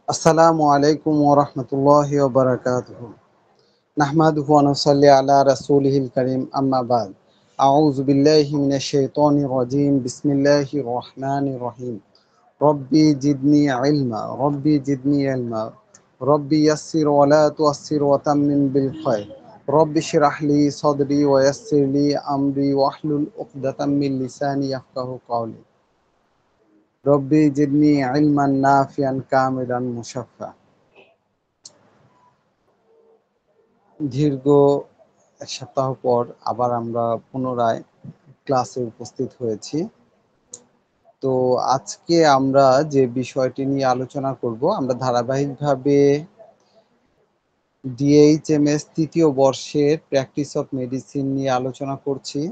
আসসালামু আলাইকুম ওয়া রাহমাতুল্লাহি ওয়া বারাকাতুহু। নাহমাদুহু ওয়া নুসাল্লি আলা রাসূলিহিল কারীম, আম্মা বা'দ। আউযু বিল্লাহি মিনাশ শাইতানির রাজীম। বিসমিল্লাহির রহমানির রহিম। রব্বি জিদনি ইলমা, রব্বি জিদনি ইলমা, রব্বি ইয়াসসির ওয়া লা তু'আসসির ওয়া তাম্মিম বিল খায়র। রব্বি ইশরাহ লি সাদরি ওয়া ইয়াসসির লি আমরি ওয়াহলুল উকদাতাম মিন লিসানি ইয়াফকাহু কওলি। রব্বি জিদনি ইলমান নাফিআন কামিলান মুশাফফা। দীর্ঘ ১ সপ্তাহ পর আবার আমরা পুনরায় ক্লাসে উপস্থিত হয়েছি। তো আজকে আমরা যে বিষয়টি নিয়ে আলোচনা করব, আমরা ধারাবাহিকভাবে ডিএইচএমএস ৩য় বর্ষের প্র্যাকটিস অফ মেডিসিন নিয়ে আলোচনা করছি।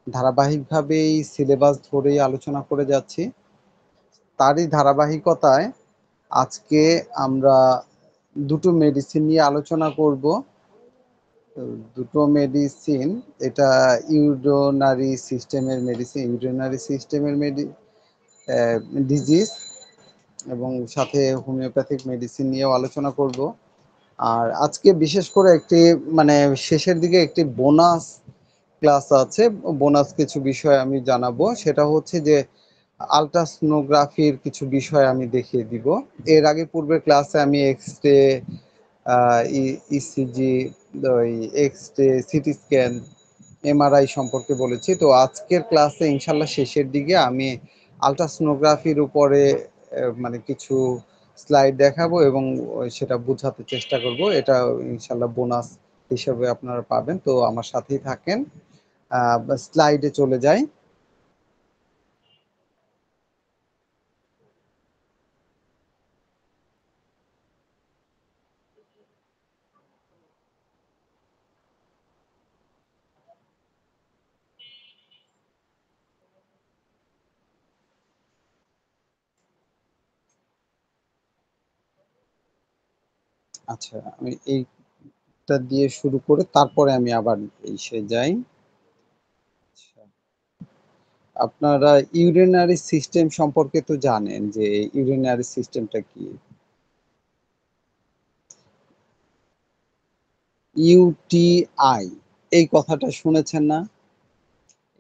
ধারাবাহিকভাবে এই সিলেবাস ধরেই আলোচনা করে যাচ্ছি। তারই ধারাবাহিকতায় আজকে আমরা দুটো মেডিসিন নিয়ে আলোচনা করব। দুটো মেডিসিন, এটা ইউরিনারি সিস্টেমের ডিজিজ, এবং সাথে হোমিওপ্যাথিক মেডিসিন নিয়েও আলোচনা করব। আর আজকে বিশেষ করে একটি শেষের দিকে একটি বোনাস ক্লাস আছে। বোনাস কিছু বিষয় আমি জানাবো, সেটা হচ্ছে যে আলট্রাসোনোগ্রাফির কিছু বিষয় আমি দেখিয়ে দিব। এর আগে পূর্বের ক্লাসে আমি এক্স রে, ইসিজি, ওই X ray, CT scan, MRI সম্পর্কে বলেছি। তো আজকের ক্লাসে ইনশাল্লাহ শেষের দিকে আমি আলট্রাসোনোগ্রাফির উপরে কিছু স্লাইড দেখাবো এবং সেটা বোঝাতে চেষ্টা করব। এটা ইনশাল্লাহ বোনাস হিসেবে আপনারা পাবেন। তো আমার সাথেই থাকেন। স্লাইডে চলে যাই। আচ্ছা, আমি এইটা দিয়ে শুরু করে তারপরে আমি আবার এসে যাই। আচ্ছা, আপনারা ইউরিনারি সিস্টেম সম্পর্কে তো জানেন যে ইউরিনারি সিস্টেমটা কি। ইউটিআই, এই কথাটা শুনেছেন না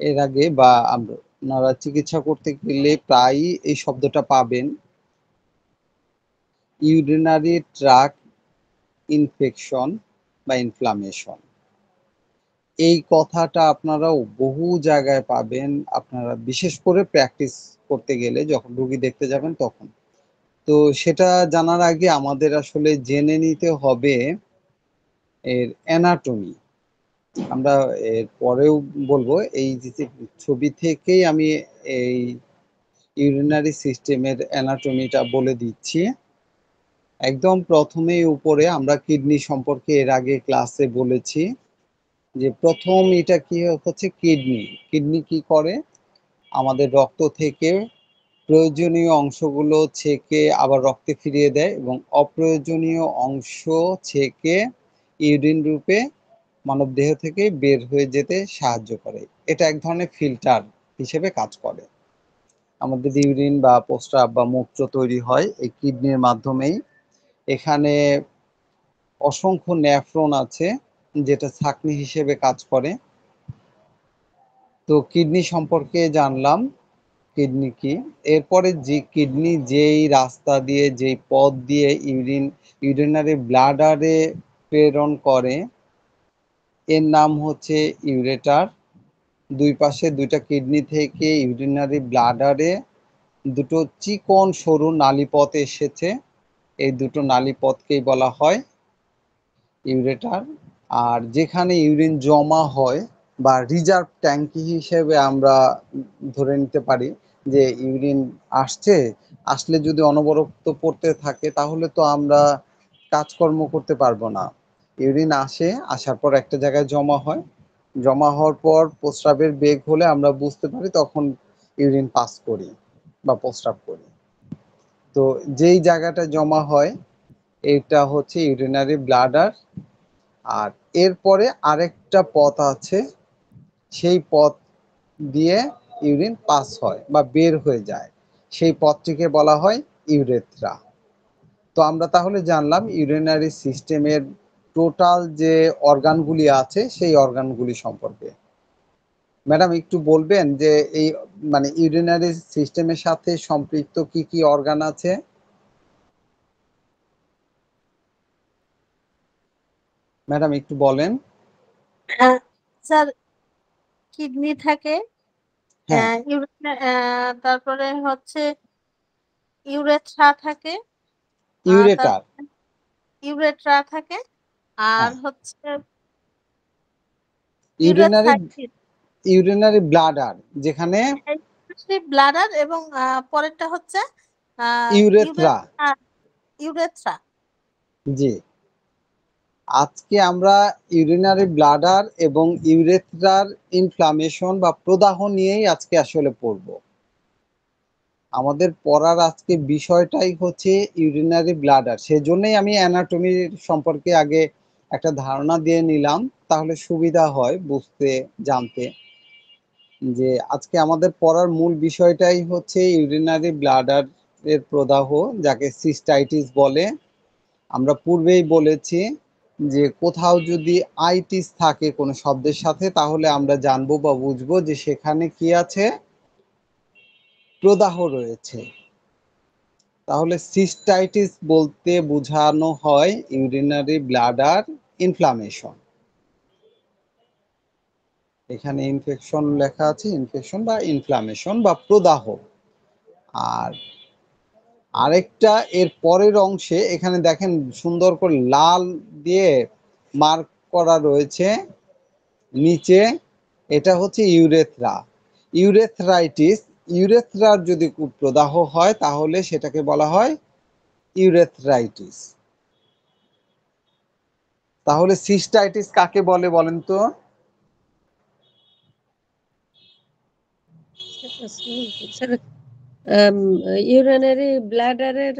এর আগে? বা আপনারা চিকিৎসা করতে গেলে প্রায়ই এই শব্দটা পাবেন, ইউরিনারি ট্র্যাক্ট ইনফেকশন বা ইনফ্লামেশন। এই কথাটা আপনারাও বহু জায়গায় পাবেন, আপনারা বিশেষ করে প্র্যাকটিস করতে গেলে যখন রোগী দেখতে যাবেন তখন। তো সেটা জানার আগে আমাদের আসলে জেনে নিতে হবে এর অ্যানাটমি। আমরা এর পরেও বলবো, এই যে ছবি থেকেই আমি এই ইউরিনারি সিস্টেমের অ্যানাটমিটা বলে দিচ্ছি। একদম প্রথমেই উপরে আমরা কিডনি সম্পর্কে এর আগে ক্লাসে বলেছি যে প্রথম এটা কি হচ্ছে কিডনি। কিডনি কি করে? আমাদের রক্ত থেকে প্রয়োজনীয় অংশগুলো ছেঁকে আবার রক্তে ফিরিয়ে দেয় এবং অপ্রয়োজনীয় অংশ ছেঁকে ইউরিন রূপে মানবদেহ থেকে বের হয়ে যেতে সাহায্য করে। এটা এক ধরনের ফিল্টার হিসেবে কাজ করে। আমাদের ইউরিন বা প্রস্রাব বা মূত্র তৈরি হয় এই কিডনির মাধ্যমেই। এখানে অসংখ্য নেফ্রন আছে যেটা ছাঁকনি হিসেবে কাজ করে। তো কিডনি সম্পর্কে জানলাম, কিডনি কি। এরপরে যে কিডনি যেই রাস্তা দিয়ে, যেই পথ দিয়ে ইউরিনারি ব্লাডারে প্রেরণ করে, এর নাম হচ্ছে ইউরেটার। দুই পাশে দুইটা কিডনি থেকে ইউরিনারি ব্লাডারে দুটো চিকন সরু নালীপথ এসেছে। এই দুটো নালীপথকেই বলা হয় ইউরেটার। আর যেখানে ইউরিন জমা হয় বা রিজার্ভ ট্যাঙ্কি হিসেবে আমরা ধরে নিতে পারি যে ইউরিন আসলে যদি অনবরত পড়তে থাকে তাহলে তো আমরা কাজকর্ম করতে পারবো না। ইউরিন আসার পর একটা জায়গায় জমা হয়, জমা হওয়ার পর প্রস্রাবের বেগ হলে আমরা বুঝতে পারি, তখন ইউরিন পাস করি বা প্রস্রাব করি। তো যেই জায়গাটা জমা হয় এটা হচ্ছে ইউরিনারি ব্লাডার। আর এরপরে আরেকটা পথ আছে, সেই পথ দিয়ে ইউরিন পাস হয় বা বের হয়ে যায়, সেই পথটিকে বলা হয় ইউরেথ্রা। তো আমরা তাহলে জানলাম ইউরিনারি সিস্টেমের টোটাল যে অর্গানগুলি আছে সেই অর্গানগুলি সম্পর্কে। ম্যাডাম একটু বলবেন যে এই মানে ইউরিনারি সিস্টেমের সাথে সম্পৃক্ত কি কি অর্গান আছে? ম্যাডাম একটু বলেন। স্যার, কিডনি থাকে, হ্যাঁ, তারপরে হচ্ছে ইউরেথ্রা থাকে, ইউরেটার, তারপরে ইউরেথ্রা থাকে, আর হ্যাঁ, হচ্ছে ইউরিনারি ইউরেথ্রাইটিস, ইউরিনারি ব্লাডার যেখানে ব্লাডার, এবং পরেরটা হচ্ছে ইউরেথ্রা। ইউরেথ্রা। ইউরেথ্রা। জি, আজকে আমরা ইউরিনারি ব্লাডার এবং ইউরেথ্রার ইনফ্লামেশন বা প্রদাহ নিয়েই আজকে আসলে পড়ব। আমাদের পড়ার আজকে বিষয়টাই হচ্ছে ইউরিনারি ব্লাডার। সেজন্যই আমি অ্যানাটমি সম্পর্কে আগে একটা ধারণা দিয়ে নিলাম, তাহলে সুবিধা হয় বুঝতে, জানতে। যে আজকে আমাদের পড়ার মূল বিষয়টাই হচ্ছে ইউরিনারি ব্লাডার এর প্রদাহ, যাকে সিস্টাইটিস বলে। আমরা পূর্বেই বলেছি যে কোথাও যদি আইটিস থাকে কোনো শব্দের সাথে, তাহলে আমরা জানবো বা বুঝবো যে সেখানে কি আছে, প্রদাহ রয়েছে। তাহলে সিস্টাইটিস বলতে বোঝানো হয় ইউরিনারি ব্লাডার ইনফ্লামেশন। এখানে ইনফেকশন লেখা আছে, ইনফেকশন বা ইনফ্লামেশন বা প্রদাহ। আর আরেকটা এর পরের অংশে এখানে দেখেন সুন্দর করে লাল দিয়ে মার্ক করা রয়েছে নিচে, এটা হচ্ছে ইউরেথ্রা, ইউরেথ্রাইটিস। ইউরেথ্রার যদি প্রদাহ হয় তাহলে সেটাকে বলা হয় ইউরেথ্রাইটিস। তাহলে সিস্টাইটিস কাকে বলে বলেন তো? স্যার, ইউরিনারি ব্লাডারের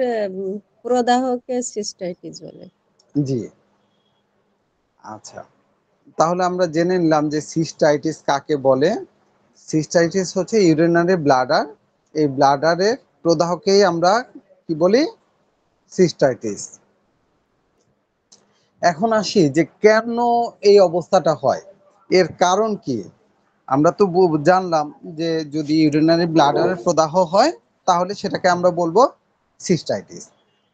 প্রদাহকে সিস্টাইটিস বলে। জি, আচ্ছা, তাহলে আমরা জেনে নিলাম যে সিস্টাইটিস কাকে বলে। সিস্টাইটিস হচ্ছে ইউরিনারি ব্লাডার, এই ব্লাডারের প্রদাহকেই আমরা কি বলি, সিস্টাইটিস। এখন আসি যে কেন এই অবস্থাটা হয়, এর কারণ কি। আমরা তো জানলাম যে যদি ইউরিনারি ব্লাডারের প্রদাহ হয় তাহলে সেটাকে আমরা বলবো সিস্টাইটিস।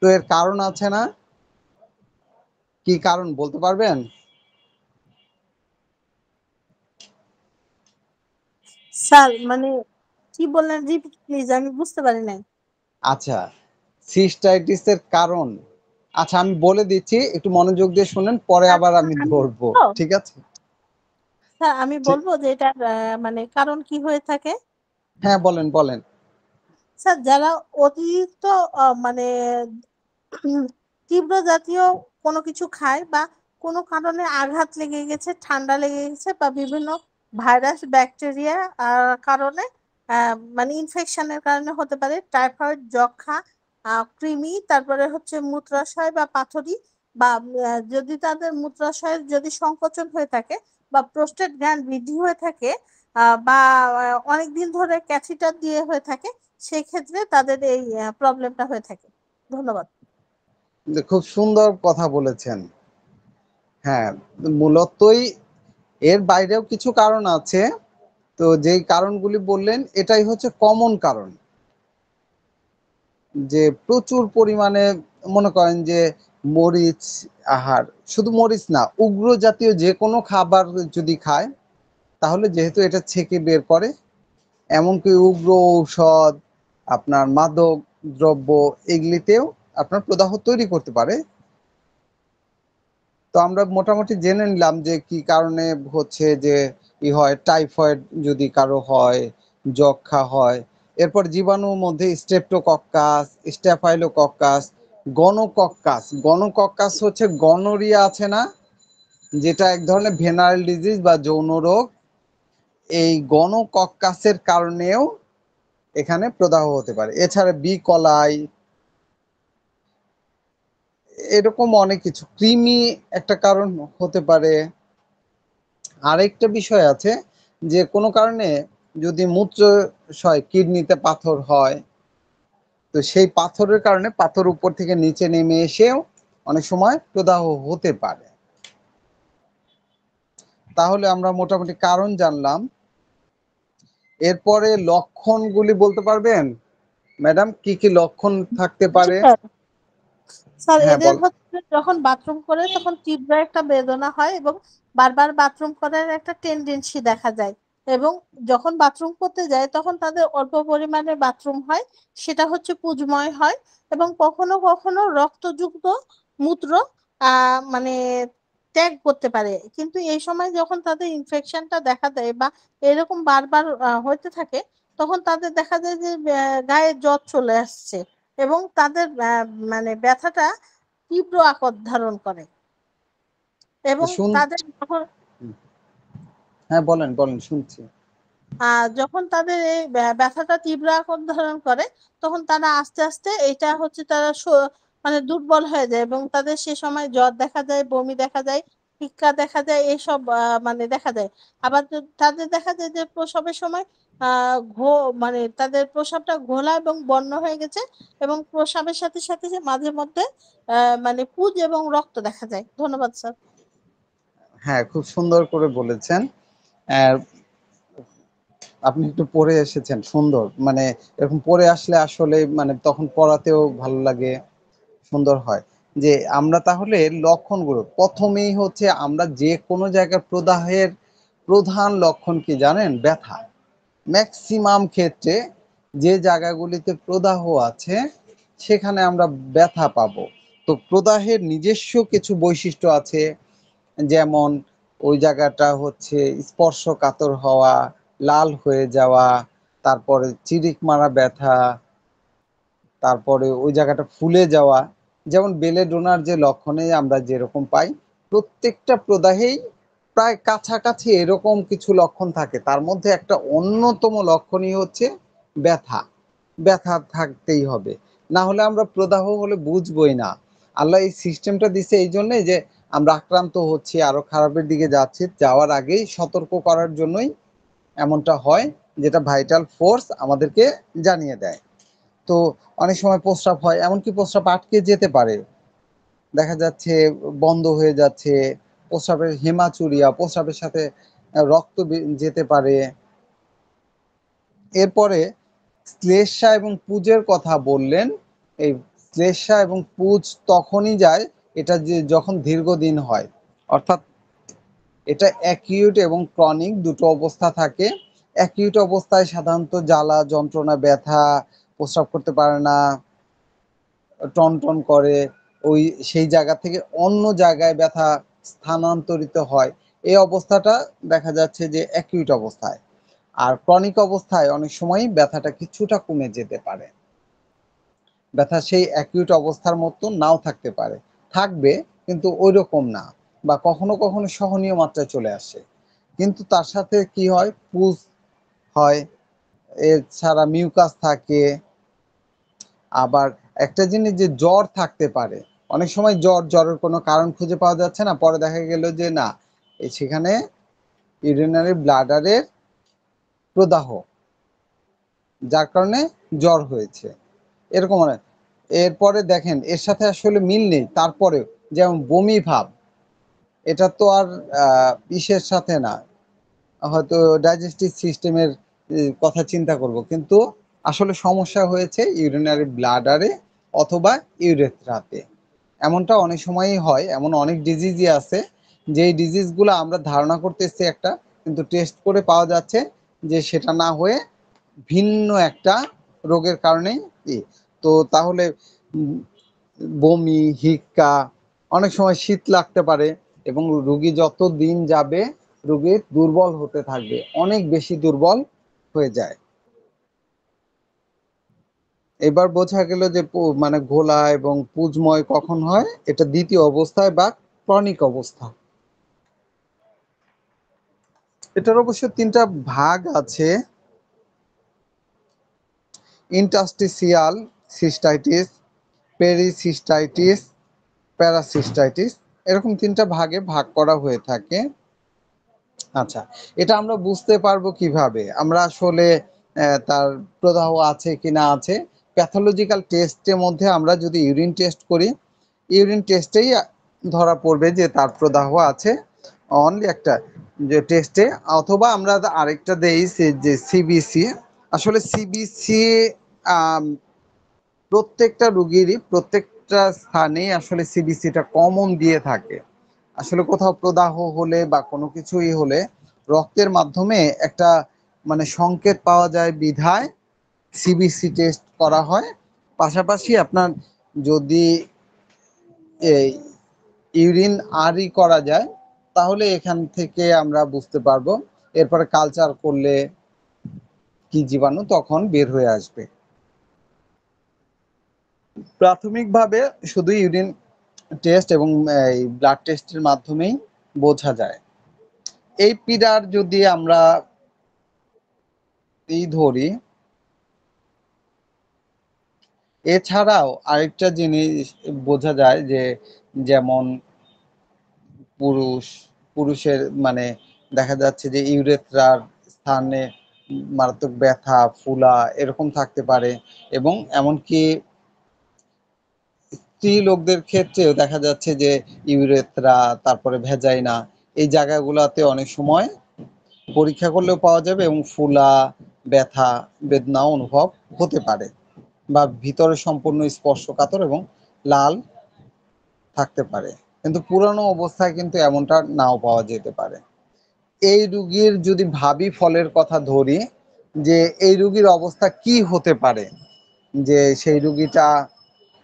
তো এর কারণ আছে না? কি কারণ বলতে পারবেন? স্যার, মানে কি বললেন, রিপিট প্লিজ, আমি বুঝতে পারি নাই। আচ্ছা, সিস্টাইটিসের কারণ, আচ্ছা আমি বলে দিচ্ছি, একটু মনোযোগ দিয়ে শুনেন, পরে আবার আচ্ছা, আমি আমি ধরবো, বলবো। ঠিক আছে? স্যার, আমি ঠিক, বলবো যে এটার মানে কারণ কি হয়ে থাকে। হ্যাঁ বলেন বলেন। স্যার, যারা অতিরিক্ত মানে তীব্র জাতীয় কোনো কিছু খায়, বা কোনো কারণে আঘাত লেগে গেছে, ঠান্ডা লেগে গেছে, বা বিভিন্ন ভাইরাস ব্যাকটেরিয়া কারণে, মানে ইনফেকশনের কারণে হতে পারে, টাইফয়েড, যক্ষা, কৃমি, তারপরে হচ্ছে মূত্রাশয় বা পাথরি, বা যদি তাদের মূত্রাশয়ের যদি সংকোচন হয়ে থাকে, বা প্রোস্টেট গ্ল্যান্ড বৃদ্ধি হয়ে থাকে, বা অনেক দিন ধরে ক্যাথিটার দিয়ে হয়ে থাকে, সেই ক্ষেত্রে তাদের এই প্রবলেমটা হয়ে থাকে। ধন্যবাদ। খুব সুন্দর কথা বলেছেন। হ্যাঁ, মূলতই এর বাইরেও কিছু কারণ আছে। তো যেই কারণগুলি বললেন এটাই হচ্ছে কমন কারণ, যে প্রচুর পরিমাণে মনে করেন যে মরিচ, আহার, শুধু মরিচ না, উগ্র জাতীয় যে কোনো খাবার যদি খায় তাহলে যেহেতু এটা ছেঁকে বের করে, এমনকি উগ্র ঔষধ, আপনার মাদক দ্রব্য, এগুলিতেও আপনার প্রদাহ তৈরি করতে পারে। তো আমরা মোটামুটি জেনে নিলাম যে কি কারণে হচ্ছে যে ই হয়, টাইফয়েড যদি কারো হয়, যক্ষা হয়। এরপর জীবাণুর মধ্যে স্ট্রেপ্টোকক্কাস, স্ট্যাফাইলোকক্কাস, গনোকক্কাস। গনোকক্কাস হচ্ছে গনোরিয়া আছে না, যেটা এক ধরনের ভেনারেল ডিজিজ বা যৌন রোগ। এই গনোকক্কাসের কারণেও এখানে প্রদাহ হতে পারে। এছাড়া বি কলাই, এরকম অনেক কিছু, কৃমি একটা কারণ হতে পারে। আরেকটা বিষয় আছে যে কোনো কারণে যদি মূত্রাশয়, কিডনিতে পাথর হয়, তো তো সেই পাথরের কারণে পাথর উপর থেকে নিচে নেমে এসেও অনেক সময় প্রদাহ হতে পারে। তাহলে আমরা মোটামুটি কারণ জানলাম। এরপরে লক্ষণগুলি বলতে পারবেন ম্যাডাম, কি কি লক্ষণ থাকতে জি পারে? স্যার। স্যার হ্যাঁ এদের বল। হচ্ছে যখন বাথরুম করে তখন তীব্র একটা বেদনা হয় এবং বারবার বাথরুম করার একটা টেন্ডেন্সি দেখা যায়, এবং যখন বাথরুম করতে যায় তখন তাদের অল্প পরিমাণে বাথরুম হয়, সেটা হচ্ছে পুজময় হয়, এবং কখনো কখনো রক্তযুক্ত মূত্র মানে ত্যাগ করতে পারে। কিন্তু এই সময় যখন তাদের ইনফেকশনটা দেখা দেয় বা এরকম বারবার হতে থাকে, তখন তাদের দেখা যায় যে গায়ে জ্বর চলে আসছে, এবং তাদের মানে ব্যথাটা তীব্র আকার ধারণ করে, এবং শুন। তাদের যখন হ্যাঁ বলেন বলেন, শুনছি। যখন তাদের এই ব্যথাটা তীব্র আকার ধারণ করে, তখন তারা আস্তে আস্তে এটা হচ্ছে তারা মানে দুর্বল হয়ে যায়, এবং তাদের সে সময় জ্বর দেখা যায়, বমি দেখা যায়, হিক্কা দেখা যায়, এইসব মানে দেখা যায়। আবার তাদের দেখা যায় যে প্রসবের সময় মানে তাদের প্রসাবটা ঘোলা এবং বন্য হয়ে গেছে, এবং প্রসাবের সাথে সাথে যে মাঝে মধ্যে মানে পুজ এবং রক্ত দেখা যায়। ধন্যবাদ স্যার। হ্যাঁ, খুব সুন্দর করে বলেছেন। আহ, আপনি একটু পড়ে এসেছেন, সুন্দর। মানে এরকম পড়ে আসলে আসলে মানে তখন পড়াতেও ভালো লাগে, সুন্দর হয়। যে আমরা তাহলে লক্ষণগুলো প্রথমেই হচ্ছে, আমরা যে কোনো জায়গায় প্রদাহের প্রধান লক্ষণ কি জানেন? ব্যথা। ম্যাক্সিমাম ক্ষেত্রে যে জায়গাগুলিতে প্রদাহ আছে সেখানে আমরা ব্যথা পাবো। তো প্রদাহের নিজস্ব কিছু বৈশিষ্ট্য আছে, যেমন ওই জায়গাটা হচ্ছে স্পর্শকাতর হওয়া, লাল হয়ে যাওয়া, তারপরে চিরিক মারা ব্যথা, তারপরে ওই জায়গাটা ফুলে যাওয়া। যেমন বেলেডোনার যে লক্ষণে আমরা যেরকম পাই, প্রত্যেকটা প্রদাহেই প্রায় কাছাকাছি এরকম কিছু লক্ষণ থাকে। তার মধ্যে একটা অন্যতম লক্ষণই হচ্ছে ব্যথা। ব্যথা থাকতেই হবে, না হলে আমরা প্রদাহ হলে বুঝবই না। আল্লাহ এই সিস্টেমটা দিছে এই জন্যই যে আমরা আক্রান্ত হচ্ছি, আরো খারাপের দিকে যাচ্ছি, যাওয়ার আগেই সতর্ক করার জন্যই এমনটা হয়, যেটা ভাইটাল ফোর্স আমাদেরকে জানিয়ে দেয়। তো অনেক সময় প্রস্রাব হয়, এমনকি প্রস্রাব আটকে যেতে পারে, দেখা যাচ্ছে বন্ধ হয়ে যাচ্ছে, প্রস্রাবের হেমাচুরিয়া, প্রস্রাবের সাথে রক্ত যেতে পারে। এরপরে শ্লেষ্মা এবং পুজের কথা বললেন। এই শ্লেষ্মা এবং পুজ তখনই যায় এটা যে যখন দীর্ঘদিন হয়, অর্থাৎ এটা অ্যাকিউট এবং ক্রনিক দুটো অবস্থা থাকে। অ্যাকিউট অবস্থায় সাধারণত জ্বালা যন্ত্রণা, ব্যথা, প্রস্রাব করতে পারে না, টনটন করে, ওই সেই জায়গা থেকে অন্য জায়গায় ব্যথা স্থানান্তরিত হয়। এই অবস্থাটা দেখা যাচ্ছে যে অ্যাকিউট অবস্থায়। আর ক্রনিক অবস্থায় অনেক সময় ব্যথাটা কিছুটা কমে যেতে পারে, ব্যথা সেই অ্যাকিউট অবস্থার মতো নাও থাকতে পারে, থাকবে কিন্তু ওই রকম না, বা কখনো কখনো সহনীয় মাত্রায় চলে আসে। কিন্তু তার সাথে কি হয়, পুজ হয়, এছাড়া মিউকাস থাকে। আবার একটা জিনিস যে জ্বর থাকতে পারে, অনেক সময় জ্বরের কোনো কারণ খুঁজে পাওয়া যাচ্ছে না, পরে দেখা গেল যে না, সেখানে ইউরিনারি ব্লাডারের প্রদাহ, যার কারণে জ্বর হয়েছে, এরকম অনেক। এরপরে দেখেন এর সাথে আসলে মিল নেই, তারপরেও যেমন বমি ভাব, এটা তো আর ইসের সাথে না, হয়তো ডাইজেস্টিভ সিস্টেমের কথা চিন্তা করব, কিন্তু আসলে সমস্যা হয়েছে ইউরিনারি ব্লাডারে অথবা ইউরেথ্রাতে। এমনটা অনেক সময়ই হয়। এমন অনেক ডিজিজই আছে যেই ডিজিজগুলো আমরা ধারণা করতেছি একটা, কিন্তু টেস্ট করে পাওয়া যাচ্ছে যে সেটা না হয়ে ভিন্ন একটা রোগের কারণেই তো তাহলে বমি, হিক্কা, অনেক সময় শীত লাগতে পারে, এবং রোগী যত দিন যাবে রোগী দুর্বল হতে থাকবে, অনেক বেশি দুর্বল হয়ে যায়। এবার বোঝা গেল যে মানে ঘোলা এবং পুজময় কখন হয়, এটা দ্বিতীয় অবস্থায় বা ক্রনিক অবস্থা। এটার অবশ্য তিনটা ভাগ আছে: ইন্টারস্টিসিয়াল সিস্টাইটিস, পেরিসিস্টাইটিস, প্যারাসিস্টাইটিস, এরকম তিনটা ভাগে ভাগ করা হয়ে থাকে। আচ্ছা, এটা আমরা বুঝতে পারবো কিভাবে? আমরা আসলে তার প্রদাহ আছে কি না আছে, প্যাথোলজিক্যাল টেস্টের মধ্যে আমরা যদি ইউরিন টেস্ট করি, ইউরিন টেস্টেই ধরা পড়বে যে তার প্রদাহ আছে, অনলি একটা যে টেস্টে। অথবা আমরা আরেকটা দেই যে সিবিসি। আসলে সিবিসি প্রত্যেকটা রুগীরই প্রত্যেকটা স্থানেই আসলে সিবিসিটা কমন দিয়ে থাকে। আসলে কোথাও প্রদাহ হলে বা কোনো কিছুই হলে রক্তের মাধ্যমে একটা মানে সংকেত পাওয়া যায় বিধায় সিবিসি টেস্ট করা হয়। পাশাপাশি আপনার যদি এই ইউরিন আরই করা যায় তাহলে এখান থেকে আমরা বুঝতে পারবো। এরপরে কালচার করলে কি জীবাণু তখন বের হয়ে আসবে। প্রাথমিকভাবে শুধু ইউরিন টেস্ট এবং এই ব্লাড টেস্টের মাধ্যমেই বোঝা যায়। এই পীড়ার যদি আমরা ধরি, এছাড়াও আরেকটা জিনিস বোঝা যায় যে যেমন পুরুষের মানে দেখা যাচ্ছে যে ইউরেথ্রার স্থানে মারাত্মক ব্যথা, ফুলা এরকম থাকতে পারে। এবং এমনকি স্ত্রী লোকদের ক্ষেত্রেও দেখা যাচ্ছে যে ইউরেথ্রা, তারপরে ভেজাইনা, এই জায়গাগুলোতে অনেক সময় পরীক্ষা করলেও পাওয়া যাবে এবং ফুলা, ব্যথা, বেদনাও অনুভব হতে পারে, বা ভিতরে সম্পূর্ণ স্পর্শকাতর এবং লাল থাকতে পারে। কিন্তু পুরানো অবস্থায় কিন্তু এমনটা নাও পাওয়া যেতে পারে। এই রুগীর যদি ভাবি ফলের কথা ধরি, যে এই রুগীর অবস্থা কি হতে পারে, যে সেই রুগীটা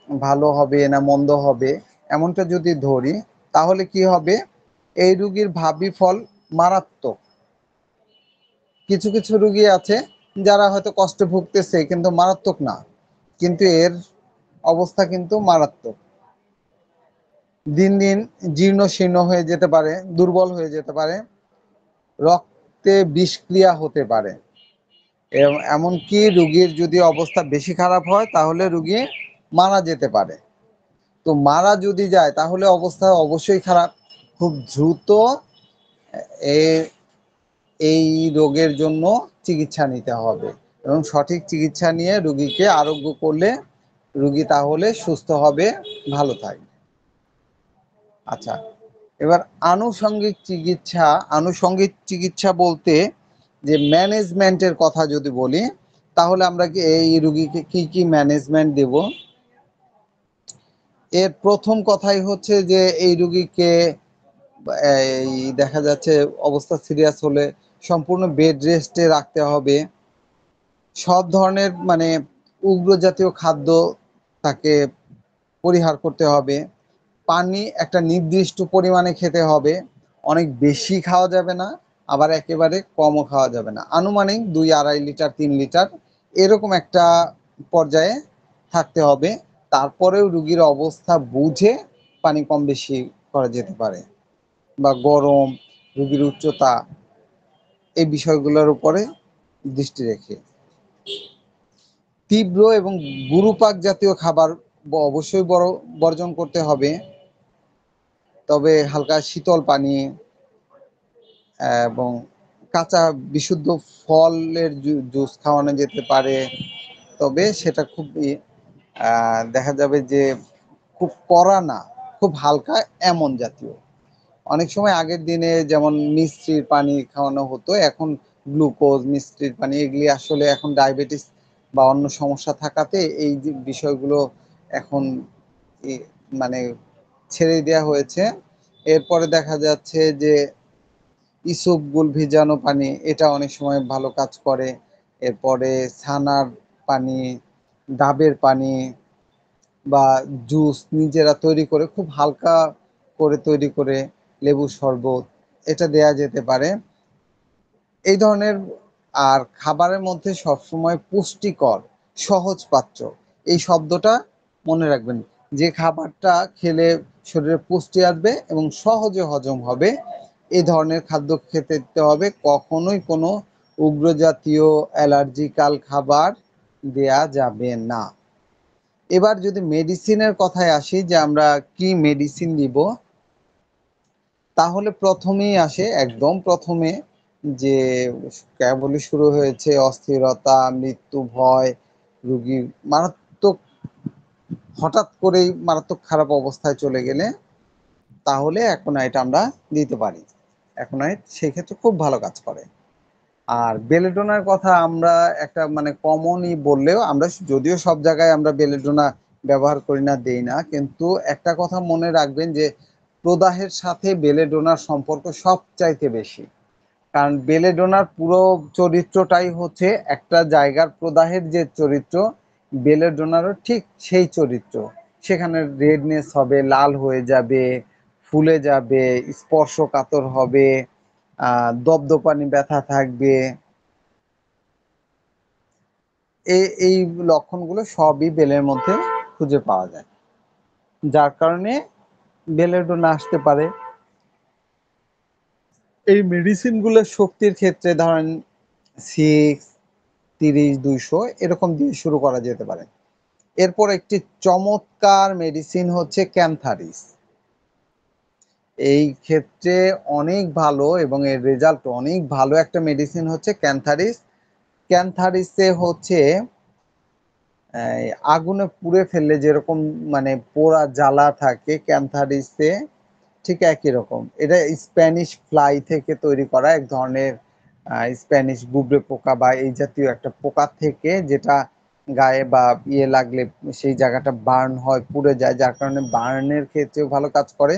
ভালো হবে না মন্দ হবে, এমনটা যদি ধরি তাহলে কি হবে, এই রুগীর ভাবি ফল মারাত্মক। কিছু কিছু রুগী আছে যারা হয়তো কষ্টে ভুগতেছে কিন্তু মারাত্মক না, কিন্তু এর অবস্থা কিন্তু মারাত্মক। দিন দিন জীর্ণ শীর্ণ হয়ে যেতে পারে, দুর্বল হয়ে যেতে পারে, রক্তে বিষক্রিয়া হতে পারে। এমনকি রুগীর যদি অবস্থা বেশি খারাপ হয় তাহলে রুগী মারা যেতে পারে। তো মারা যদি যায় তাহলে অবস্থা অবশ্যই খারাপ। খুব দ্রুত এই রোগের জন্য চিকিৎসা নিতে হবে এবং সঠিক চিকিৎসা নিয়ে রুগীকে আরোগ্য করলে রুগী তাহলে সুস্থ হবে, ভালো থাকবে। আচ্ছা, এবার আনুষঙ্গিক চিকিৎসা বলতে যে ম্যানেজমেন্টের কথা যদি বলি, তাহলে আমরা কি এই রুগীকে কি কি ম্যানেজমেন্ট দেব? এর প্রথম কথাই হচ্ছে যে এই রুগীকে এই দেখা যাচ্ছে অবস্থা সিরিয়াস হলে সম্পূর্ণ বেড রেস্টে রাখতে হবে। সব ধরনের মানে উগ্র জাতীয় খাদ্য তাকে পরিহার করতে হবে। পানি একটা নির্দিষ্ট পরিমাণে খেতে হবে, অনেক বেশি খাওয়া যাবে না, আবার একেবারে কমও খাওয়া যাবে না। আনুমানিক 2-2.5 লিটার 3 লিটার এরকম একটা পর্যায়ে থাকতে হবে। তারপরেও রুগীর অবস্থা বুঝে পানি কম বেশি করা যেতে পারে, বা গরম, রুগীর উচ্চতা, এই বিষয়গুলোর উপরে দৃষ্টি রেখে। তীব্র এবং গুরুপাক জাতীয় খাবার অবশ্যই বর্জন করতে হবে। তবে হালকা শীতল পানি এবং কাঁচা বিশুদ্ধ ফলের জুস খাওয়ানো যেতে পারে। তবে সেটা খুবই দেখা যাবে যে খুব কড়া না, খুব হালকা এমন জাতীয়। অনেক সময় আগের দিনে যেমন মিষ্টির পানি খাওয়ানো হতো, এখন গ্লুকোজ, মিষ্টির পানি, এগুলি আসলে এখন ডায়াবেটিস বা অন্য সমস্যা থাকাতে এই যে বিষয়গুলো এখন মানে ছেড়ে দেওয়া হয়েছে। এরপরে দেখা যাচ্ছে যে ইসবগুল ভিজানো পানি, এটা অনেক সময় ভালো কাজ করে। এরপরে ছানার পানি, ডাবের পানি, বা জুস নিজেরা তৈরি করে খুব হালকা করে তৈরি করে, লেবুর শরবত, এটা দেয়া যেতে পারে। এই ধরনের। আর খাবারের মধ্যে সবসময় পুষ্টিকর, সহজপাচ্য, এই শব্দটা মনে রাখবেন। যে খাবারটা খেলে শরীরে পুষ্টি আসবে এবং সহজে হজম হবে, এই ধরনের খাদ্য খেতে দিতে হবে। কখনোই কোনো উগ্র জাতীয় অ্যালার্জিক্যাল খাবার দেয়া যাবে না। এবার যদি মেডিসিনের কথায় আসি, যে আমরা কি মেডিসিন দিব, তাহলে প্রথমেই আসে, একদম প্রথমে যে কেবলই শুরু হয়েছে অস্থিরতা, মৃত্যু ভয়, রুগীর হঠাৎ করেই মারাত্মক খারাপ অবস্থায় চলে গেলে তাহলে অ্যাকোনাইট আমরা দিতে পারি। অ্যাকোনাইট সেক্ষেত্রে খুব ভালো কাজ করে। আর বেলেডোনার কথা আমরা একটা মানে কমনই বললেও আমরা যদিও সব জায়গায় আমরা বেলেডোনা ব্যবহার করি না, দেই না, কিন্তু একটা কথা মনে রাখবেন যে প্রদাহের সাথে বেলেডোনার সম্পর্ক সবচাইতে বেশি। কারণ বেলেডোনার পুরো চরিত্রটাই হচ্ছে একটা জায়গার প্রদাহের যে চরিত্র, বেলেডোনারও ঠিক সেই চরিত্র। সেখানে রেডনেস হবে, লাল হয়ে যাবে, ফুলে যাবে, স্পর্শকাতর হবে, দপদপানি ব্যথা থাকবে। এই লক্ষণগুলো সবই বেলের মধ্যে খুঁজে পাওয়া যায়, যার কারণে বেলেডোনা আসতে পারে। এই মেডিসিনগুলোর শক্তির ক্ষেত্রে ধরেন 6, 30, 200 এরকম দিয়ে শুরু করা যেতে পারে। এরপর একটি চমৎকার মেডিসিন হচ্ছে ক্যান্থারিস। এই ক্ষেত্রে অনেক ভালো এবং এর রেজাল্ট অনেক ভালো একটা মেডিসিন হচ্ছে ক্যান্থারিস। ক্যান্থারিসে হচ্ছে আগুনে পুড়ে ফেললে যেরকম মানে পোড়া জ্বালা থাকে, ক্যান্থারিসে ঠিক একই রকম। এটা স্প্যানিশ ফ্লাই থেকে তৈরি করা এক ধরনের স্প্যানিশ গুবরে পোকা বা এই জাতীয় একটা পোকা থেকে, যেটা গায়ে বা ইয়ে লাগলে সেই জায়গাটা বার্ন হয়, পুড়ে যায়, যার কারণে বার্নের ক্ষেত্রেও ভালো কাজ করে।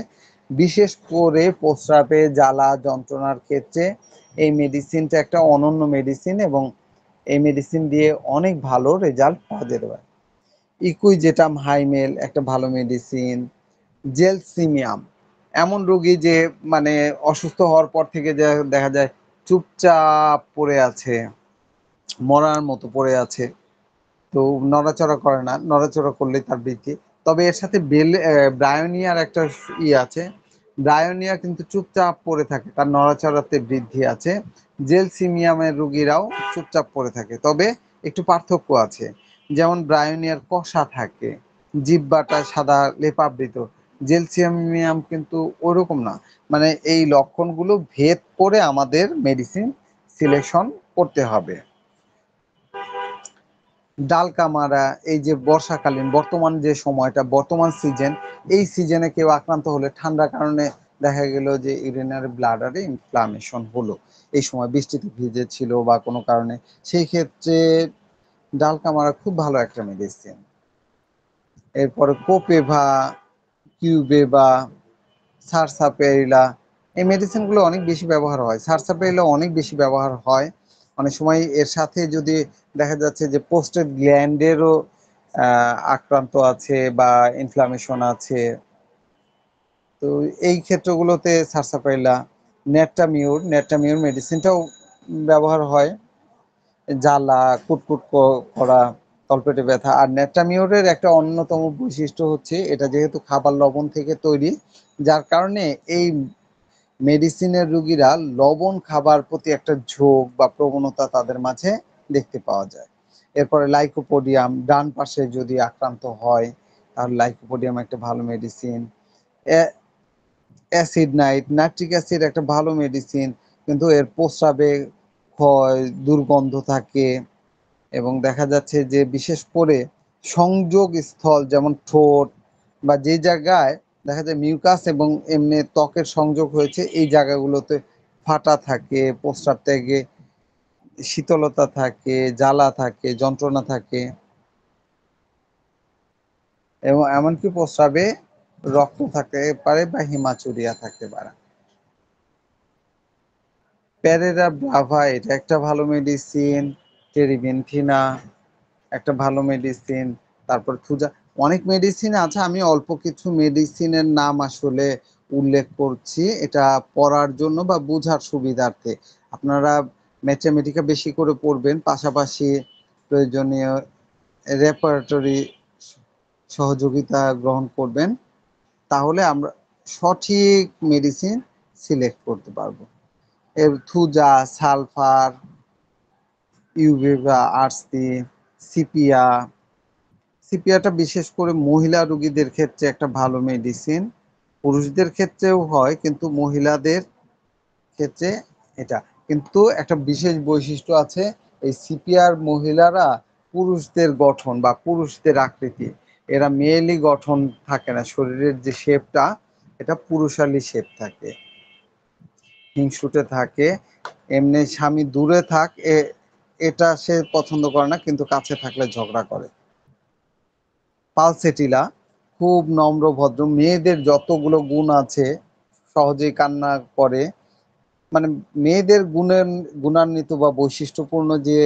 বিশেষ করে প্রস্রাবে জ্বালা যন্ত্রণার ক্ষেত্রে এই মেডিসিনটা একটা অনন্য মেডিসিন এবং এই মেডিসিন দিয়ে অনেক ভালো রেজাল্ট পাওয়া যেতে পারে। ইকুইজেটাম হাইমেল একটা ভালো মেডিসিন। জেলসিমিয়াম এমন রোগী যে মানে অসুস্থ হওয়ার পর থেকে যে দেখা যায় চুপচাপ পড়ে আছে, মরার মতো পড়ে আছে, তো নড়াচড়া করে না, নড়াচড়া করলে তার বৃদ্ধি। তবে এর সাথে ব্রায়োনিয়ার একটা আছে, ব্রায়োনিয়া কিন্তু চুপচাপ পড়ে থাকে, তার নড়াচড়াতে বৃদ্ধি আছে। জেলসিমিয়ামের রোগীরাও চুপচাপ পড়ে থাকে, তবে একটু পার্থক্য আছে। যেমন ব্রায়োনিয়ার কষা থাকে, জিহ্বাটা সাদা লেপাবৃত, জেলসিমিয়াম কিন্তু ওরকম না। মানে এই লক্ষণগুলো ভেদ করে আমাদের মেডিসিন সিলেকশন করতে হবে। ডালকামারা, এই যে বর্ষাকালীন বর্তমান যে সময়টা, বর্তমান সিজন, এই সিজনে কেউ আক্রান্ত হলে ঠান্ডার কারণে দেখা গেল যে ইউরিনারি ব্লাডারে ইনফ্লামেশন হলো, এই সময় বৃষ্টিতে ভিজে ছিল বা কোনো কারণে, সেই ক্ষেত্রে ডালকামারা খুব ভালো একটা মেডিসিন। এরপরে কোপেভা, কিউবেভা, সারসাপেরিলা, এই মেডিসিনগুলো অনেক বেশি ব্যবহার হয়। সারসাপেরিলা অনেক বেশি ব্যবহার হয়। অনেক সময় এর সাথে যদি দেখা যাচ্ছে যে পোস্টেড গ্ল্যান্ডেরও আক্রান্ত আছে বা ইনফ্লামেশন আছে, তো এই ক্ষেত্রগুলোতে সারসাপেরিলা, নেট্টামিউর মেডিসিনটাও ব্যবহার হয় জ্বালা, কুটকুট করা, তলপেটে ব্যথা। আর নেট্টামিউরের একটা অন্যতম বৈশিষ্ট্য হচ্ছে এটা যেহেতু খাবার লবণ থেকে তৈরি, যার কারণে এই মেডিসিনের রোগীরা লবণ খাবার প্রতি একটা ঝোঁক বা প্রবণতা তাদের মাঝে দেখতে পাওয়া যায়। এরপরে লাইকোপোডিয়াম, ডান পাশে যদি আক্রান্ত হয় তাহলে লাইকোপোডিয়াম একটা ভালো মেডিসিন। অ্যাসিড নাইট্রিক অ্যাসিড একটা ভালো মেডিসিন, কিন্তু এর প্রস্রাবে ক্ষয়, দুর্গন্ধ থাকে এবং দেখা যাচ্ছে যে বিশেষ করে সংযোগ স্থল যেমন ঠোঁট বা যে জায়গায় দেখা যায় মিউকাস এবং এমনি ত্বকের সংযোগ হয়েছে, এই জায়গাগুলোতে ফাটা থাকে, প্রস্রাব ত্যাগে শীতলতা থাকে, জ্বালা থাকে, যন্ত্রণা থাকে এবং এমনকি প্রস্রাবে রক্ত থাকতে পারে বা হিমাচুরিয়া থাকতে পারে। প্যারেরা ব্রাভা এটা একটা ভালো মেডিসিন। টেরিবেনথিনা একটা ভালো মেডিসিন। তারপর থুজা, অনেক মেডিসিন আছে, আমি অল্প কিছু মেডিসিনের নাম আসলে উল্লেখ করছি এটা পড়ার জন্য বা বোঝার সুবিধার্থে। আপনারা ম্যাথমেটিকা বেশি করে পড়বেন, পাশাপাশি প্রয়োজনীয় রেপারেটরি সহযোগিতা গ্রহণ করবেন, তাহলে আমরা সঠিক মেডিসিন সিলেক্ট করতে পারবো। এর থুজা, সালফার, ইউভেভা, আরসি, সিপিয়া। সিপিয়াটা বিশেষ করে মহিলা রোগীদের ক্ষেত্রে একটা ভালো মেডিসিন, পুরুষদের ক্ষেত্রেও হয় কিন্তু মহিলাদের ক্ষেত্রে এটা কিন্তু একটা বিশেষ বৈশিষ্ট্য আছে। এই সিপিআর মহিলারা পুরুষদের গঠন বা পুরুষদের আকৃতি, এরা মেয়েলি গঠন থাকে না, শরীরের যে শেপটা এটা পুরুষালী শেপ থাকে, হিংসুটে থাকে। এমনি স্বামী দূরে থাক এটা সে পছন্দ করে না, কিন্তু কাছে থাকলে ঝগড়া করে। পালসেটিলা খুব নম্র ভদ্র, মেয়েদের যতগুলো গুণ আছে সহজেই কান্না করে, মানে মেয়েদের গুণান্বিত বা বৈশিষ্ট্যপূর্ণ যে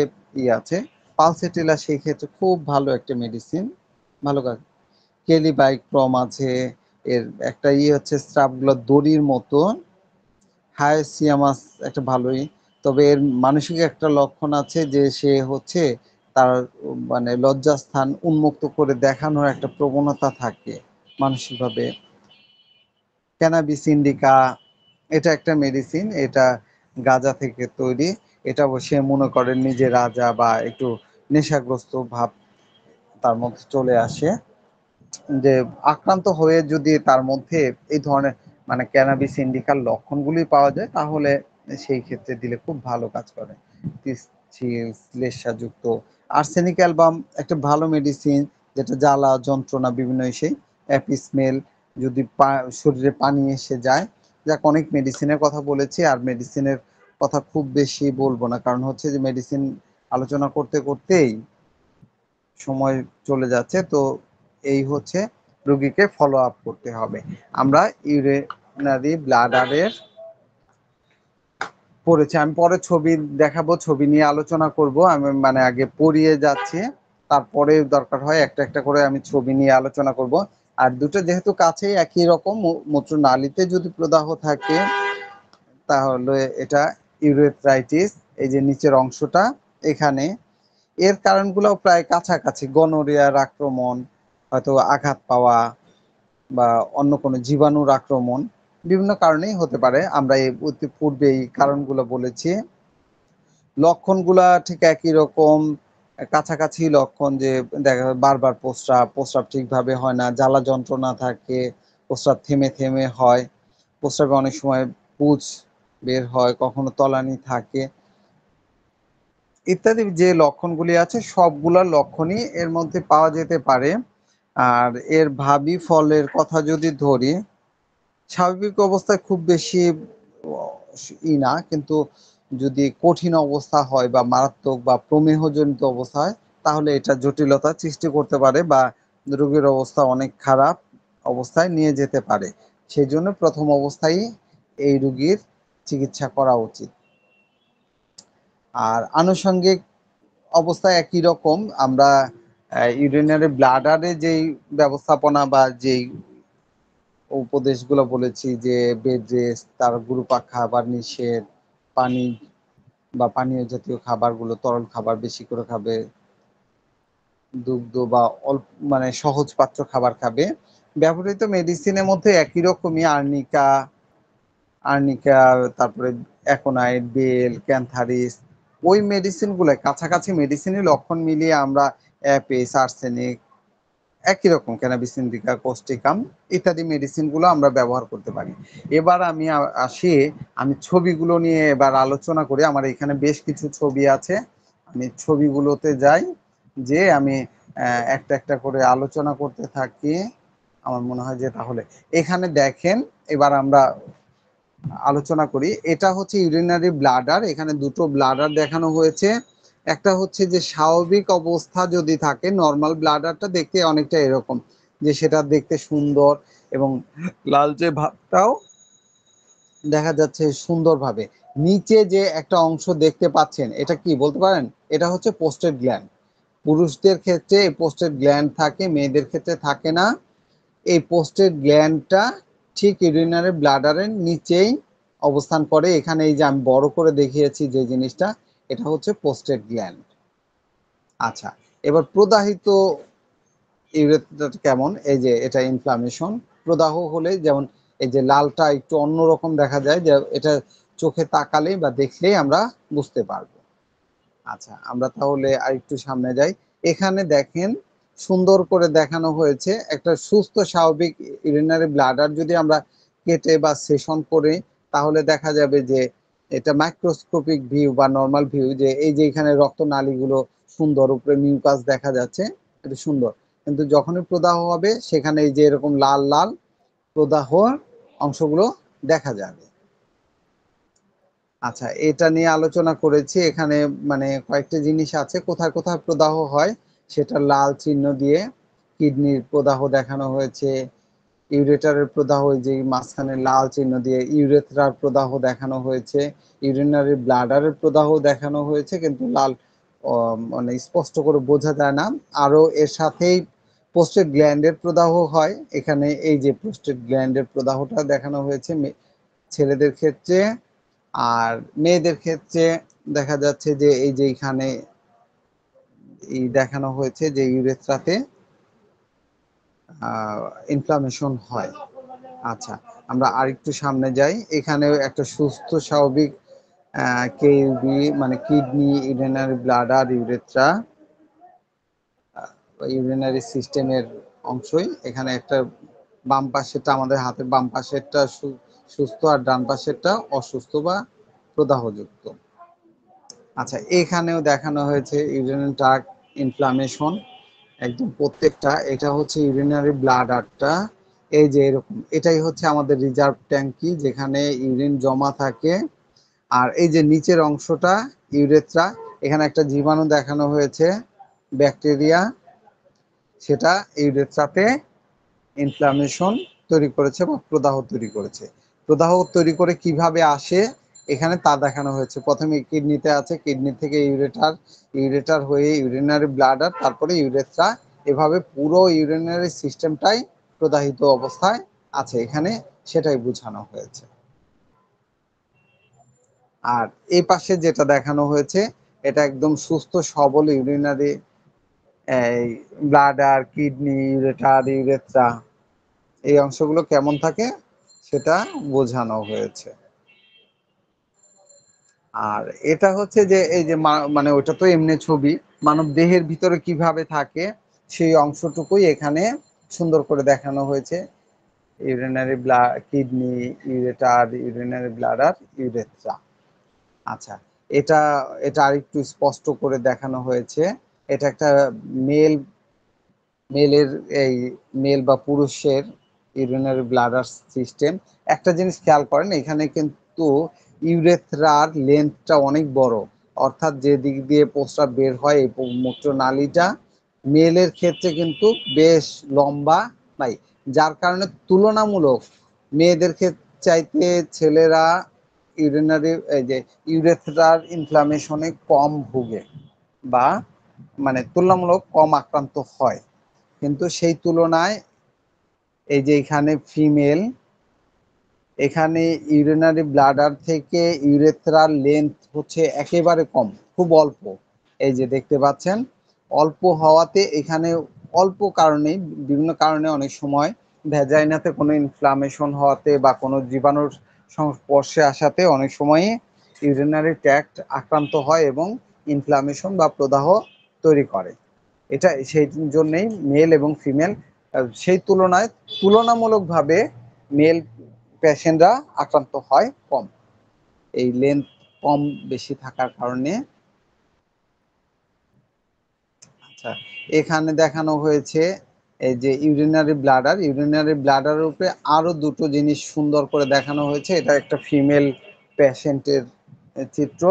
আছে পালসেটিলা সেই ক্ষেত্রে খুব ভালো একটা মেডিসিন, ভালো কাজ। কেলিবাইক্রম আছে, এর একটা হচ্ছে স্রাবগুলো দড়ির মতো। হায়াসিয়ামাস একটা ভালোই, তবে এর মানসিক একটা লক্ষণ আছে যে সে হচ্ছে তার মানে লজ্জাস্থান উন্মুক্ত করে দেখানোর একটা প্রবণতা থাকে মানসিকভাবে। ক্যানাবিস ইন্ডিকা এটা একটা মেডিসিন, এটা গাঁজা থেকে তৈরি। এটা সে মনে করেন নিজে রাজা বা একটু নেশাগ্রস্ত ভাব তার মধ্যে চলে আসে, যে আক্রান্ত হয়ে যদি তার মধ্যে এই ধরনের মানে ক্যানাবিস ইন্ডিকার লক্ষণগুলি পাওয়া যায় তাহলে সেই ক্ষেত্রে দিলে খুব ভালো কাজ করে। শ্লেষ্মাযুক্ত আর্সেনিক অ্যালবাম একটা ভালো মেডিসিন, যেটা জ্বালা যন্ত্রণা বিভিন্ন সেই অ্যাপিসমেল যদি শরীরে পানি এসে যায়। যাক, অনেক মেডিসিনের কথা বলেছি, আর মেডিসিনের কথা খুব বেশি বলবো না, কারণ হচ্ছে যে মেডিসিন আলোচনা করতে করতেই সময় চলে যাচ্ছে। তো এই হচ্ছে রোগীকে ফলো আপ করতে হবে। আমরা ইউরিনারি ব্লাডারের পড়েছি, আমি পরে ছবি দেখাবো, ছবি নিয়ে আলোচনা করব। আমি মানে আগে পড়িয়ে যাচ্ছি, তারপরে দরকার হয় একটা একটা করে আমি ছবি নিয়ে আলোচনা করব। আর দুটো যেহেতু কাছেই একই রকম, মূত্রনালীতে যদি প্রদাহ থাকে তাহলে এটা ইউরেথ্রাইটিস, এই যে নিচের অংশটা এখানে। এর কারণগুলো প্রায় কাছাকাছি, গনোরিয়ার আক্রমণ, হয়তো আঘাত পাওয়া বা অন্য কোনো জীবাণুর আক্রমণ, বিভিন্ন কারণেই হতে পারে। আমরা এই পূর্বে এই কারণগুলো বলেছি। লক্ষণগুলা ঠিক একই রকম, কাছাকাছি লক্ষণ, যে দেখা যায় বারবার প্রস্রাব ঠিকভাবে হয় না, জ্বালা যন্ত্রণা থাকে, প্রস্রাব থেমে থেমে হয়, প্রস্রাবে অনেক সময় পুঁজ বের হয়, কখনো তলানি থাকে ইত্যাদি যে লক্ষণগুলি আছে সবগুলোর লক্ষণই এর মধ্যে পাওয়া যেতে পারে। আর এর ভাবি ফলের কথা যদি ধরি, স্বাভাবিক অবস্থায় খুব বেশি না, কিন্তু যদি কঠিন অবস্থা হয় বা মারাত্মক বা প্রমেহজনিত অবস্থা হয় তাহলে এটা জটিলতা সৃষ্টি করতে পারে বা রোগীর অবস্থা অনেক খারাপ অবস্থায় নিয়ে যেতে পারে। সেই জন্য প্রথম অবস্থায় এই রোগীর চিকিৎসা করা উচিত। আর আনুষঙ্গিক অবস্থা একই রকম, আমরা ইউরিনারি ব্লাডারে যেই ব্যবস্থাপনা বা যেই উপদেশগুলো বলেছি, যে বেড রেস্ট, তার গুরুপাক খাবার নিষেধ, পানি বা পানীয় জাতীয় খাবারগুলো, তরল খাবার বেশি করে খাবে, দুগ্ধ বা অল্প মানে সহজ পাচ্য খাবার খাবে। ব্যবহৃত মেডিসিনের মধ্যে একই রকমই আর্নিকা, তারপরে অ্যাকোনাইট, বেল, ক্যান্থারিস, ওই মেডিসিনগুলো কাছাকাছি মেডিসিনের লক্ষণ মিলিয়ে আমরা অ্যাপেস, আর্সেনিক, একই রকম ক্যানাবিস ইন্ডিকা, কোস্টিকাম ইত্যাদি মেডিসিনগুলো আমরা ব্যবহার করতে পারি। এবার আমি আসি, আমি ছবিগুলো নিয়ে এবার আলোচনা করি। আমার এখানে বেশ কিছু ছবি আছে, আমি ছবিগুলোতে যাই, যে আমি একটা একটা করে আলোচনা করতে থাকি। আমার মনে হয় যে তাহলে এখানে দেখেন, এবার আমরা আলোচনা করি। এটা হচ্ছে ইউরিনারি ব্লাডার, এখানে দুটো ব্লাডার দেখানো হয়েছে। একটা হচ্ছে যে স্বাভাবিক অবস্থা যদি থাকে, নর্মাল ব্লাডারটা দেখতে অনেকটা এরকম, যে সেটা দেখতে সুন্দর এবং লালচে ভাবটাও দেখা যাচ্ছে সুন্দরভাবে। নিচে যে একটা অংশ দেখতে পাচ্ছেন এটা কি বলতে পারেন? এটা হচ্ছে পোস্টেড গ্ল্যান্ড। পুরুষদের ক্ষেত্রে এই পোস্টেড গ্ল্যান্ড থাকে, মেয়েদের ক্ষেত্রে থাকে না। এই পোস্টেড গ্ল্যান্ডটা ঠিক ইউরিনারি ব্লাডারের নিচেই অবস্থান করে। এখানে এই যে আমি বড় করে দেখিয়েছি যে জিনিসটা, এটা হচ্ছে পোস্টেড গ্ল্যান্ড। আচ্ছা, এবার প্রদাহিত ইউরেথ্রা কেমন? এই যে এটা ইনফ্লামেশন, প্রদাহ হলে যেমন এই যে লালটা একটু অন্যরকম দেখা যায়, যে এটা চোখে তাকালেই বা দেখলেই আমরা বুঝতে পারবো। আচ্ছা, আমরা তাহলে আরেকটু সামনে যাই। এখানে দেখেন সুন্দর করে দেখানো হয়েছে একটা সুস্থ স্বাভাবিক ইউরিনারি ব্লাডার যদি আমরা কেটে বা সেশন করে, তাহলে দেখা যাবে যে এটা মাইক্রোস্কোপিক ভিউ বা নর্মাল ভিউ, যে এই যে এখানে রক্তনালীগুলো সুন্দর, উপরে মিউকাস দেখা যাচ্ছে, এটা সুন্দর। কিন্তু যখনই প্রদাহ হবে সেখানে এই যে এরকম লাল লাল প্রদাহর অংশগুলো দেখা যাবে। আচ্ছা, এটা নিয়ে আলোচনা করেছি। এখানে মানে কয়েকটা জিনিস আছে, কোথায় কোথায় প্রদাহ হয় সেটা লাল চিহ্ন দিয়ে কিডনির প্রদাহ দেখানো হয়েছে, ইউরেটারের প্রদাহ ওই যে মাঝখানে লাল চিহ্ন দিয়ে ইউরেথ্রার প্রদাহ দেখানো হয়েছে, ইউরিনারি ব্লাডারের প্রদাহ দেখানো হয়েছে, কিন্তু লাল মানে স্পষ্ট করে বোঝা যায় না। আরও এর সাথেই প্রোস্টেট গ্ল্যান্ডের প্রদাহ হয়, এখানে এই যে প্রোস্টেট গ্ল্যান্ডের প্রদাহটা দেখানো হয়েছে ছেলেদের ক্ষেত্রে। আর মেয়েদের ক্ষেত্রে দেখা যাচ্ছে যে এই যে এখানে এই দেখানো হয়েছে যে ইউরেথ্রাতে ইনফ্লামেশন হয়। আচ্ছা, আমরা আরেকটু সামনে যাই। এখানেও একটা সুস্থ স্বাভাবিক কেউবি মানে kidney, urinary bladder, urethra, urinary সিস্টেমের অংশই। এখানে একটা বাম পাশেরটা আমাদের হাতের বাম পাশেরটা সুস্থ আর ডান পাশেরটা অসুস্থ বা প্রদাহযুক্ত। আচ্ছা, এখানেও দেখানো হয়েছে ইউরিনারি ট্র্যাক্ট ইনফ্লামেশন একদম প্রত্যেকটা। এটা হচ্ছে ইউরিনারি ব্লাডারটা, এই যে এরকম, এটাই হচ্ছে আমাদের রিজার্ভ ট্যাঙ্কি যেখানে ইউরিন জমা থাকে। আর এই যে নিচের অংশটা ইউরেথ্রা, এখানে একটা জীবাণু দেখানো হয়েছে, ব্যাকটেরিয়া, সেটা ইউরেথ্রাতে ইনফ্লামেশন তৈরি করেছে বা প্রদাহ তৈরি করেছে। প্রদাহ তৈরি করে কিভাবে আসে এখানে তা দেখানো হয়েছে। প্রথমে কিডনিতে আছে, কিডনি থেকে ইউরেটার, ইউরেটার হয়ে ইউরিনারি ব্লাডার, তারপরে ইউরেথ্রা, এভাবে পুরো ইউরিনারি সিস্টেমটাই প্রদাহিত অবস্থায় আছে এখানে, সেটাই বোঝানো হয়েছে। আর এই পাশে যেটা দেখানো হয়েছে এটা একদম সুস্থ সবল urinary bladder, kidney, ureter, urethra, এই অংশগুলো কেমন থাকে সেটা বোঝানো হয়েছে। আর এটা হচ্ছে যে এই যে মানে ওটা তো এমনি ছবি, মানব দেহের ভিতরে কিভাবে থাকে সেই অংশটুকুই এখানে সুন্দর করে দেখানো হয়েছে। Urinary kidney, ureter, urinary bladder, urethra. আচ্ছা, এটা এটা আরেকটু স্পষ্ট করে দেখানো হয়েছে। এটা একটা মেল মেলের এই মেল বা পুরুষের ইউরিনারি ব্লাডার সিস্টেম। একটা জিনিস খেয়াল করেন, এখানে কিন্তু ইউরেথ্রার লেন্থটা অনেক বড়, অর্থাৎ যে দিক দিয়ে প্রস্রাব বের হয় এই মূত্রনালীটা মেলের ক্ষেত্রে কিন্তু বেশ লম্বা নাই, যার কারণে তুলনামূলক মেয়েদের ক্ষেত্রে চাইতে ছেলেরা ইউরিনারি এই যে ইউরেথ্রার ইনফ্লামেশনে কম ভুগে বা মানে তুলনামূলক কম আক্রান্ত হয়। কিন্তু সেই তুলনায় এই যে এখানে ফিমেল, এখানে ইউরিনারি ব্লাডার থেকে ইউরেথ্রার লেন্থ হচ্ছে একেবারে কম, খুব অল্প। এই যে দেখতে পাচ্ছেন, অল্প হওয়াতে এখানে অল্প কারণেই বিভিন্ন কারণে অনেক সময় ভ্যাজাইনাতে কোনো ইনফ্লামেশন হওয়াতে বা কোনো জীবাণুর সংস্পর্শে আসাতে অনেক সময়ই ইউরিনারি ট্র্যাক্ট আক্রান্ত হয় এবং ইনফ্লামেশন বা প্রদাহ তৈরি করে। এটা সেই জন্যেই মেল এবং ফিমেল সেই তুলনায় তুলনামূলকভাবে মেল পেশেন্টরা আক্রান্ত হয় কম, এই লেন্থ কম বেশি থাকার কারণে। আচ্ছা, এখানে দেখানো হয়েছে এই যে ইউরিনারি ব্লাডার, ইউরিনারি ব্লাডারের উপরে আরো দুটো জিনিস সুন্দর করে দেখানো হয়েছে। এটা একটা ফিমেল পেশেন্টের চিত্র।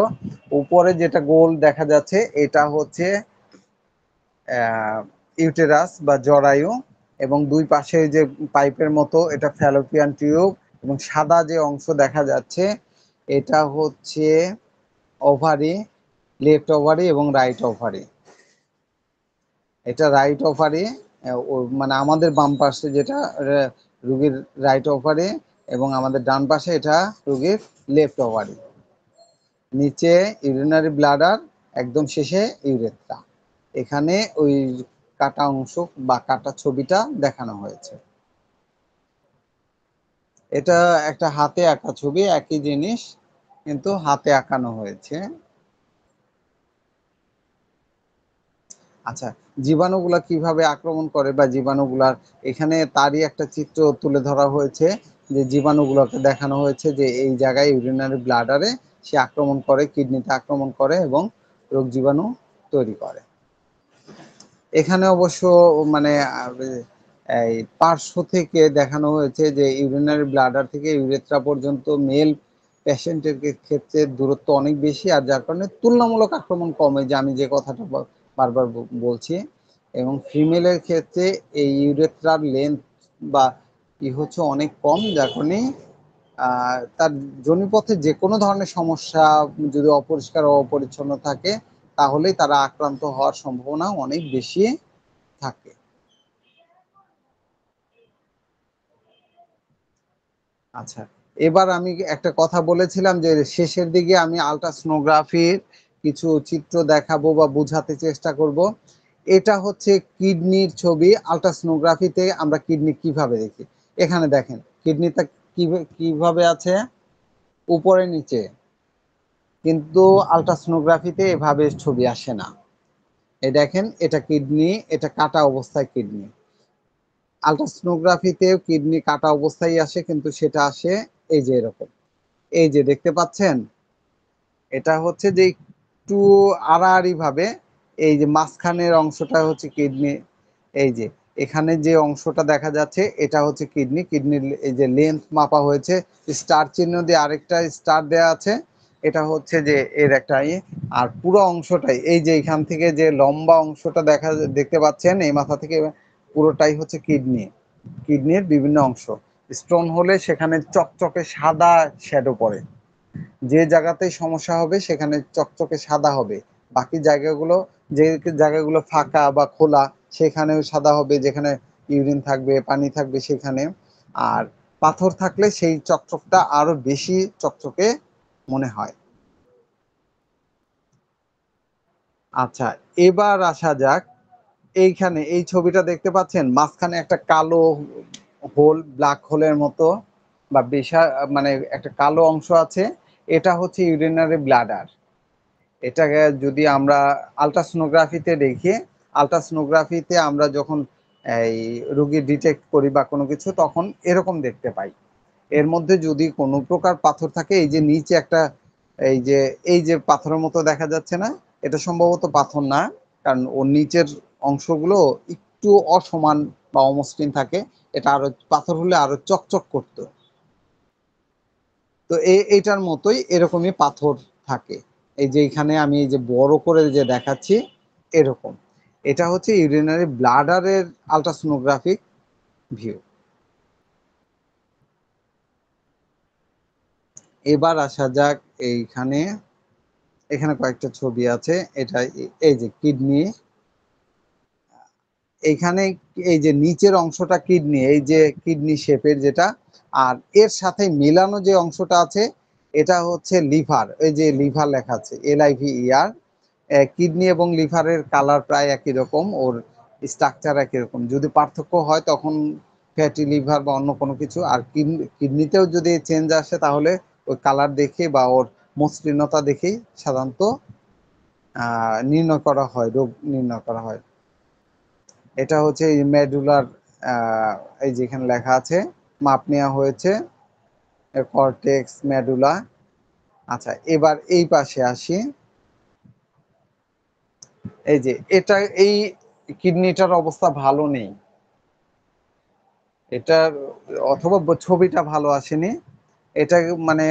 উপরে যেটা গোল দেখা যাচ্ছে এটা হচ্ছে ইউটেরাস বা জরায়ু, এবং দুই পাশে যে পাইপের মতো এটা ফ্যালোপিয়ান টিউব, এবং সাদা যে অংশ দেখা যাচ্ছে এটা হচ্ছে ওভারি, লেফট ওভারি এবং রাইট ওভারি। এটা রাইট ওভারি, মানে আমাদের বাম পাশে যেটা রুগীর রাইট ওভারি, এবং আমাদের ডান পাশে এটা রুগীর লেফট ওভারি। নিচে ইউরিনারি ব্লাডার, একদম শেষে ইউরেথ্রা। এখানে ওই কাটা অংশ বা কাটা ছবিটা দেখানো হয়েছে। এটা একটা হাতে আঁকা ছবি, একই জিনিস কিন্তু হাতে আঁকানো হয়েছে। আচ্ছা, জীবাণুগুলা কিভাবে আক্রমণ করে বা জীবাণুগুলার এখানে তারই একটা চিত্র তুলে ধরা হয়েছে, যে জীবাণুগুলোকে দেখানো হয়েছে যে এই জায়গায় ইউরিনারি ব্লাডারে সে আক্রমণ করে, কিডনিতে আক্রমণ করে এবং রোগ জীবাণু তৈরি করে। এখানে অবশ্য মানে এই পার্শ্ব থেকে দেখানো হয়েছে যে ইউরিনারি ব্লাডার থেকে ইউরেথ্রা পর্যন্ত মেল পেশেন্টের ক্ষেত্রে দূরত্ব অনেক বেশি, আর যার কারণে তুলনামূলক আক্রমণ কমে, যে আমি যে কথাটা বারবার বলছি। এবং ফিমেলের ক্ষেত্রে এই ইউরেথ্রার লেন্থ বা হচ্ছে অনেক কম, যার কারণে তার যোনিপথে যে কোনো ধরনের সমস্যা যদি অপরিষ্কার ও অপরিচ্ছন্ন থাকে তাহলেই তারা আক্রান্ত হওয়ার সম্ভাবনা অনেক বেশি থাকে। আচ্ছা, এবার আমি একটা কথা বলেছিলাম যে শেষের দিকে আমি আল্ট্রাসোনোগ্রাফির কিছু চিত্র দেখাবো বা বোঝাতে চেষ্টা করব। এটা হচ্ছে কিডনির ছবি। আল্ট্রাসোনোগ্রাফিতে আমরা কিডনি কিভাবে দেখি, এখানে দেখেন কিডনিটা কিভাবে আছে, উপরে নিচে, কিন্তু আল্ট্রাসোনোগ্রাফিতে এভাবে ছবি আসে না। এই দেখেন এটা কিডনি, এটা কাটা অবস্থায় কিডনি। আল্ট্রাসোনোগ্রাফিতেও কিডনি কাটা অবস্থায় আসে, কিন্তু সেটা আসে এই যে এরকম, এই যে দেখতে পাচ্ছেন, এটা হচ্ছে যে একটু আড়াআড়ি ভাবে এই যে মাঝখানের অংশটা হচ্ছে কিডনি। এই যে এখানে যে অংশটা দেখা যাচ্ছে এটা হচ্ছে কিডনি। কিডনির এই যে লেন্থ মাপা হয়েছে, স্টার চিহ্ন দিয়ে আরেকটা স্টার দেয়া আছে, এটা হচ্ছে যে এর একটা আর পুরো অংশটাই এই যে এখান থেকে যে লম্বা অংশটা দেখতে পাচ্ছেন এই মাথা থেকে পুরোটাই হচ্ছে কিডনি। কিডনির বিভিন্ন অংশ স্টোন হলে সেখানে চকচকে সাদা শ্যাডো পড়ে, যে জায়গাতেই সমস্যা হবে সেখানে চকচকে সাদা হবে। বাকি জায়গাগুলো, যে জায়গাগুলো ফাঁকা বা খোলা সেখানেও সাদা হবে, যেখানে ইউরিন থাকবে পানি থাকবে সেখানে। আর পাথর থাকলে সেই চকচকটা আরো বেশি চকচকে মনে হয়। আচ্ছা, এবার আসা যাক, এইখানে এই ছবিটা দেখতে পাচ্ছেন, মাঝখানে একটা কালো হোল, ব্ল্যাক হোলের মতো বা বিশাল মানে একটা কালো অংশ আছে, এটা হচ্ছে ইউরিনারি ব্লাডার। এটাকে যদি আমরা আল্ট্রাসোনোগ্রাফিতে দেখি, আল্ট্রাসোনোগ্রাফিতে আমরা যখন এই রোগী ডিটেক্ট করি বা কোনো কিছু, তখন এরকম দেখতে পাই। এর মধ্যে যদি কোনো প্রকার পাথর থাকে, এই যে নিচে একটা এই যে পাথরের মতো দেখা যাচ্ছে না, এটা সম্ভবত পাথর না, কারণ ওর নিচের অংশগুলো একটু অসমান বা অমসৃণ থাকে। এটা আরো পাথর হলে আরো চকচক করতো। তো এইটার মতোই এরকমই পাথর থাকে। এই যে এখানে আমি এই যে বড় করে যে দেখাচ্ছি এরকম, এটা হচ্ছে ইউরিনারি ব্লাডারের আল্ট্রাসোনোগ্রাফিক ভিউ। এবার আসা যাক এইখানে, এখানে কয়েকটা ছবি আছে। এটা এই যে কিডনি, এইখানে এই যে নিচের অংশটা কিডনি, এই যে কিডনি শেপের যেটা, আর এর সাথে মেলানো যে অংশটা আছে এটা হচ্ছে লিভার। এই যে লিভার লেখা আছে LIVER। কিডনি এবং লিভারের কালার প্রায় একই রকম, ওর স্ট্রাকচার একই রকম। যদি পার্থক্য হয় তখন ফ্যাটি লিভার বা অন্য কোনো কিছু। আর কিডনিতেও যদি চেঞ্জ আসে তাহলে ওই কালার দেখে বা ওর মসৃণতা দেখেই সাধারণত নির্ণয় করা হয়, রোগ নির্ণয় করা হয়। এটা হচ্ছে মেডুলার, এই যেখানে লেখা আছে মাপ নেওয়া হয়েছে কর্টেক্স মেডুলা। আচ্ছা, এবার এই পাশে আসি। এই যে এটা, এই কিডনিটার অবস্থা ভালো নেই, এটার অথবা ছবিটা ভালো আসেনি, এটা মানে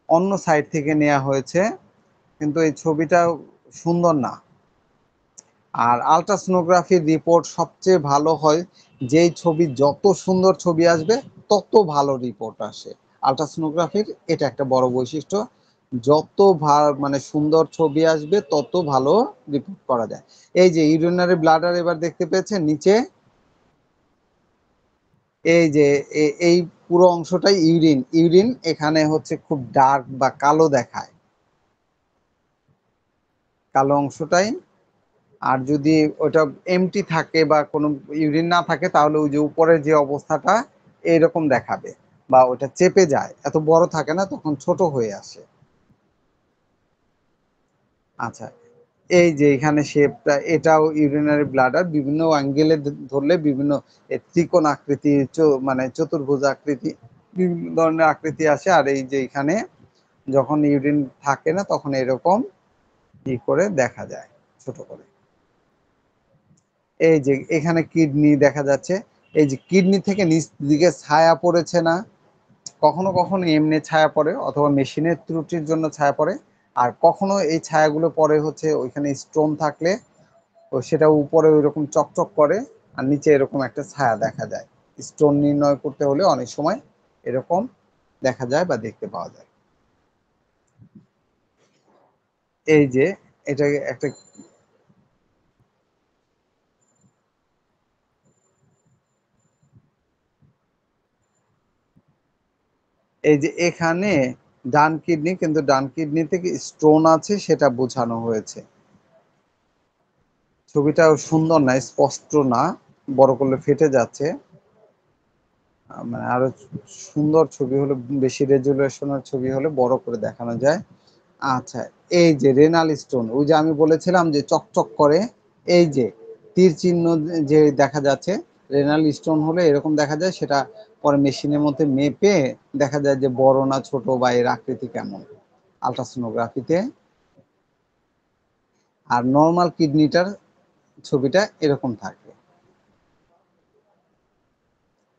অন্য সাইড থেকে নেওয়া হয়েছে, কিন্তু এই ছবিটা সুন্দর না। আর আল্ট্রাসোনোগ্রাফির রিপোর্ট সবচেয়ে ভালো হয়, যেই ছবি যত সুন্দর ছবি আসবে তত ভালো রিপোর্ট আসে। আল্ট্রাসোনোগ্রাফির এটা একটা বড় বৈশিষ্ট্য, যত মানে সুন্দর ছবি আসবে তত ভালো রিপোর্ট করা যায়। এই যে ইউরিনারি ব্লাডার এবার দেখতে পেয়েছেন নিচে, এই যে এই পুরো অংশটাই ইউরিন। ইউরিন এখানে হচ্ছে খুব ডার্ক বা কালো দেখায়, কালো অংশটাই। আর যদি ওটা এমটি থাকে বা কোনো ইউরিন না থাকে তাহলে ওই যে উপরের যে অবস্থাটা এইরকম দেখাবে, বা ওটা চেপে যায়, এত বড় থাকে না, তখন ছোট হয়ে আসে। আচ্ছা, এই যে এখানে শেপটা, এটাও ইউরিনারি ব্লাডার। বিভিন্ন অ্যাঙ্গেলে ধরলে বিভিন্ন ত্রিকোণ আকৃতি, মানে চতুর্ভুজ আকৃতি, বিভিন্ন ধরনের আকৃতি আসে। আর এই যে এখানে যখন ইউরিন থাকে না তখন এরকম করে দেখা যায় ছোট করে। এই যে এখানে কিডনি দেখা যাচ্ছে, এই যে কিডনি থেকে নিচ দিকে ছায়া পড়েছে না, কখনো কখনো এমনি ছায়া পড়ে অথবা মেশিনের ত্রুটির জন্য ছায়া পড়ে, আর কখনো এই ছায়াগুলো পড়ে হচ্ছে ওইখানে স্টোন থাকলে তো সেটা উপরে ওইরকম চকচক করে আর নিচে এরকম একটা ছায়া দেখা যায়। স্টোন নির্ণয় করতে হলে অনেক সময় এরকম দেখা যায় বা দেখতে পাওয়া যায়। এই যে এটা একটা, এই যে এখানে ডান কিডনি, কিন্তু ডান কিডনি থেকে স্টোন আছে সেটা বোঝানো হয়েছে। ছবিটা সুন্দর না, স্পষ্ট না, বড় করলে ফেটে যাচ্ছে। মানে আরো সুন্দর ছবি হলে, বেশি রেজুলেশনের ছবি হলে বড় করে দেখানো যায়। আচ্ছা, এই যে রেনাল স্টোন, ওই যে আমি বলেছিলাম যে চকচক করে, এই যে তীর চিহ্ন যে দেখা যাচ্ছে, রেনাল স্টোন হলে এরকম দেখা যায়। সেটা পরে মেশিনের মধ্যে মেপে দেখা যায় যে বড় না ছোট বা এর আকৃতি কেমন আলট্রাসোনোগ্রাফিতে। আর নর্মাল কিডনিটার ছবিটা এরকম থাকে,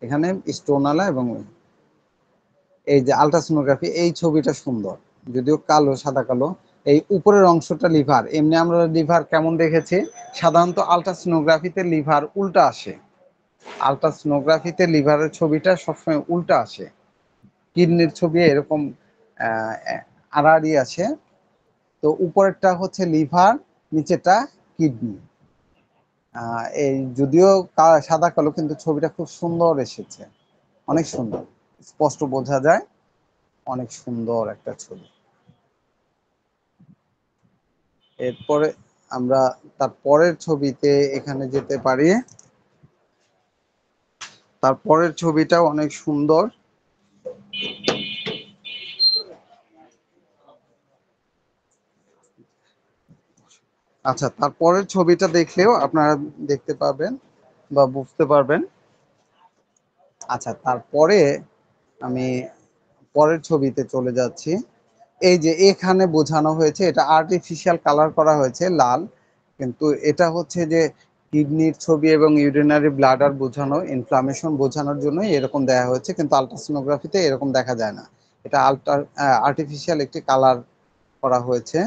এখানে স্টোনালা এবং এই যে আলট্রাসোনোগ্রাফি, এই ছবিটা সুন্দর, যদিও কালো, সাদা কালো। এই উপরের অংশটা লিভার, এমনি আমরা লিভার কেমন দেখেছি, সাধারণত আলট্রাসোনোগ্রাফিতে লিভার উল্টা আসে, আলট্রাসোনোগ্রাফিতে লিভারের ছবিটা সবসময় উল্টা আসে। কিডনির ছবি এরকম আড়াআড়ি আসে। তো উপরেরটা হচ্ছে লিভার, নিচেটা কিডনি। এই যদিও সাদা কালো, কিন্তু ছবিটা খুব সুন্দর এসেছে, অনেক সুন্দর, স্পষ্ট বোঝা যায়, অনেক সুন্দর একটা ছবি। এরপরে আমরা তার পরের ছবিতে এখানে যেতে পারি। তার পরের ছবিটাও অনেক সুন্দর। আচ্ছা, তার পরের ছবিটা দেখলেও আপনারা দেখতে পাবেন বা বুঝতে পারবেন। আচ্ছা, তারপরে আমি পরের ছবিতে চলে যাচ্ছি। এই যে এখানে বোঝানো হয়েছে, এটা আর্টিফিশিয়াল কালার করা হয়েছে লাল, কিন্তু এটা হচ্ছে যে কিডনির ছবি এবং ইউরিনারি ব্লাডার বোঝানো, ইনফ্লামেশন বোঝানোর জন্য এরকম দেওয়া হয়েছে, কিন্তু আলট্রাসোনোগ্রাফিতে এরকম দেখা যায় না। এটা আর্টিফিশিয়াল একটি কালার করা হয়েছে।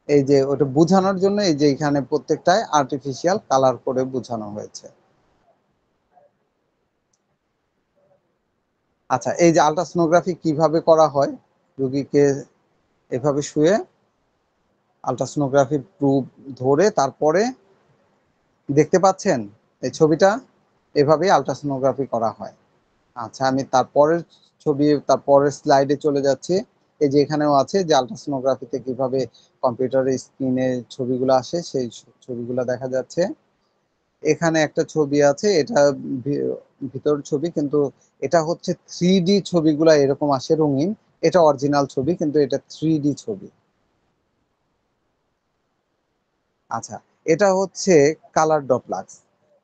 এই যে ওটা বোঝানোর জন্য এই যে এখানে প্রত্যেকটায় আর্টিফিশিয়াল কালার করে বোঝানো হয়েছে। আচ্ছা, এই যে আলট্রাসোনোগ্রাফি কিভাবে করা হয়, রোগীকে এভাবে শুয়ে আলট্রাসোনোগ্রাফি প্রুফ ধরে তারপরে, দেখতে পাচ্ছেন এই ছবিটা, এভাবেই আলট্রাসোনোগ্রাফি করা হয়। আচ্ছা, আমি তারপরের ছবি, তারপরের স্লাইডে চলে যাচ্ছি। এই যে এখানেও আছে যে আলট্রাসোনোগ্রাফিতে কিভাবে কম্পিউটারের স্ক্রিনে ছবিগুলো আসে, সেই ছবিগুলো দেখা যাচ্ছে। এখানে একটা ছবি আছে, এটা ভিতর ছবি, কিন্তু এটা হচ্ছে 3D ছবিগুলা এরকম আসে রঙিন। এটা অরিজিনাল ছবি, কিন্তু এটা 3D ছবি। আচ্ছা, এটা হচ্ছে কালার ডপলাক্স।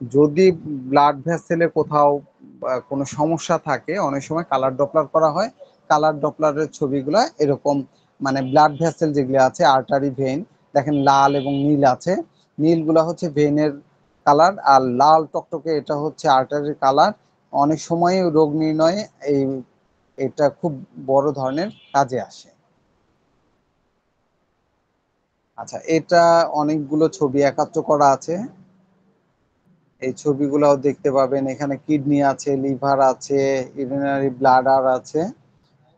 যদি ব্লাড ভেসেলে কোথাও কোনো সমস্যা থাকে, অনেক সময় কালার ডপলার করা হয়। কালার ডপলারের ছবিগুলো এরকম, মানে ব্লাড ভেসেল যেগুলো আছে, আর্টারি ভেইন, দেখেন লাল এবং নীল আছে। নীলগুলা হচ্ছে ভেইনের কালার, আর লাল টকটকে এটা হচ্ছে আর্টারির কালার। অনেক সময় রোগ নির্ণয়ে এই এটা খুব বড় ধরনের কাজে আসে। আচ্ছা, এটা অনেকগুলো ছবি একাত্র করা আছে, এই ছবিগুলোও দেখতে পাবেন। এখানে কিডনি আছে, লিভার আছে, ইউরিনারি ব্লাডার আছে,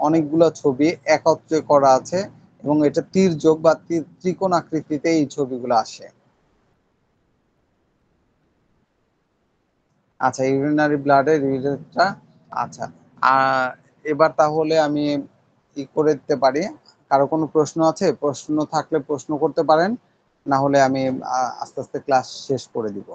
অনেকগুলো ছবি একত্রে করা আছে, এবং এটা তির্যক বা ত্রিকোণ আকৃতিতে এই ছবিগুলো আসে। আচ্ছা, ইউরিনারি ব্লাডের রিলেটটা। আচ্ছা, এবার তাহলে আমি করে দিতে পারি। কারো কোনো প্রশ্ন আছে? প্রশ্ন থাকলে প্রশ্ন করতে পারেন, না হলে আমি আস্তে আস্তে ক্লাস শেষ করে দিব।